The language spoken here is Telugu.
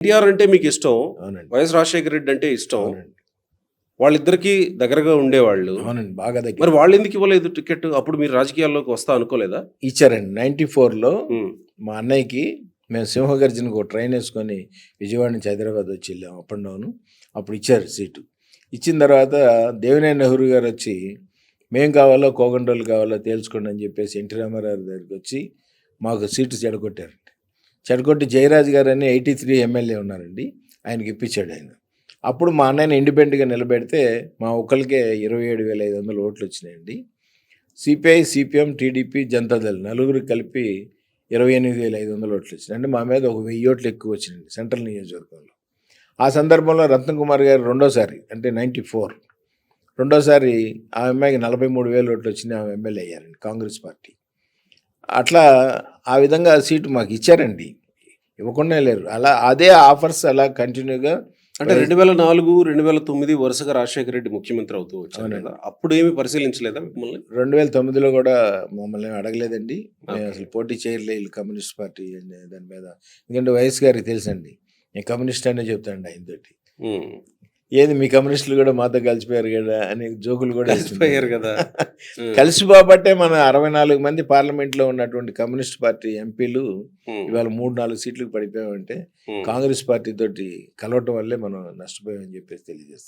ఎన్టీఆర్ అంటే మీకు ఇష్టం, అవునండి. వైఎస్ రాజశేఖర రెడ్డి అంటే ఇష్టం. అవునండి. వాళ్ళిద్దరికీ దగ్గరగా ఉండేవాళ్ళు. అవునండి. బాగా దగ్గర. మరి వాళ్ళెందుకు ఇవ్వలేదు టికెట్? అప్పుడు మీరు రాజకీయాల్లోకి వస్తా అనుకోలేదా? ఇచ్చారండి. 94లో హ్మ్. మా అన్నయ్యకి మేము సింహగర్జనకు ఒక ట్రైన్ వేసుకొని విజయవాడ నుంచి హైదరాబాద్ వచ్చి వెళ్ళాం అప్ అండ్ డౌన్. అప్పుడు ఇచ్చారు సీటు. ఇచ్చిన తర్వాత దేవినేని నెహ్రూ గారు వచ్చి మేం కావాలో కోగంటోళ్ళు కావాలో తేల్చుకోండి అని చెప్పేసి ఎన్టీ రామారావు దగ్గరికి వచ్చి మాకు సీటు చెడగొట్టారండి. చెడగొట్టి జయరాజ్ గారు అని 83 ఎమ్మెల్యే ఉన్నారండి, ఆయనకి ఇప్పించాడు ఆయన. అప్పుడు మా అన్నయ్యని ఇండిపెండెంట్గా నిలబెడితే మా ఒక్కరికే 27,500 ఓట్లు వచ్చినాయండి. సిపిఐ, సిపిఎం, టీడీపీ, జనతాదళ్ నలుగురికి కలిపి 28,500 ఓట్లు వచ్చినాయి. అంటే మా మీద ఒక 1000 ఓట్లు ఎక్కువ వచ్చినాయండి సెంట్రల్ నియోజకవర్గంలో. ఆ సందర్భంలో రత్నకుమార్ గారు రెండోసారి అంటే 94 రెండోసారి ఆ అమ్మాయికి 43,000 ఓట్లు వచ్చినాయి. ఆమె ఎమ్మెల్యే అయ్యారండి కాంగ్రెస్ పార్టీ. అట్లా ఆ విధంగా సీటు మాకు ఇచ్చారండి, ఇవ్వకుండా లేరు. అలా అదే ఆఫర్స్ అలా కంటిన్యూగా అంటే 2004, 2009 వరుసగా రాజశేఖర రెడ్డి ముఖ్యమంత్రి అవుతూ వచ్చారు అవునండి. కదా! అప్పుడు ఏమి పరిశీలించలేదా మిమ్మల్ని? 2009లో కూడా మమ్మల్ని అడగలేదండి. మేము ఓకే. అసలు పోటీ చేయలేదు కమ్యూనిస్ట్ పార్టీ అనే దాని మీద. ఎందుకంటే వైఎస్ గారికి తెలుసండి, నేను కమ్యూనిస్ట్ అనే చెప్తానండి ఆయనతోటి. హ్మ్. ఏది మీ కమ్యూనిస్టులు కూడా మాతో కలిసిపోయారు కదా అని జోకులు కూడా కలిసిపోయారు వేస్తుంటారు. కదా! హ్మ్. కలిసిపోబట్టే మన 64 మంది పార్లమెంట్లో ఉన్నటువంటి కమ్యూనిస్ట్ పార్టీ ఎంపీలు హ్మ్. ఇవాళ 3-4 సీట్లకు పడిపోయామంటే హ్మ్. కాంగ్రెస్ పార్టీ తోటి కలవటం వల్లే మనం నష్టపోయామని చెప్పేసి తెలియజేస్తున్నాం.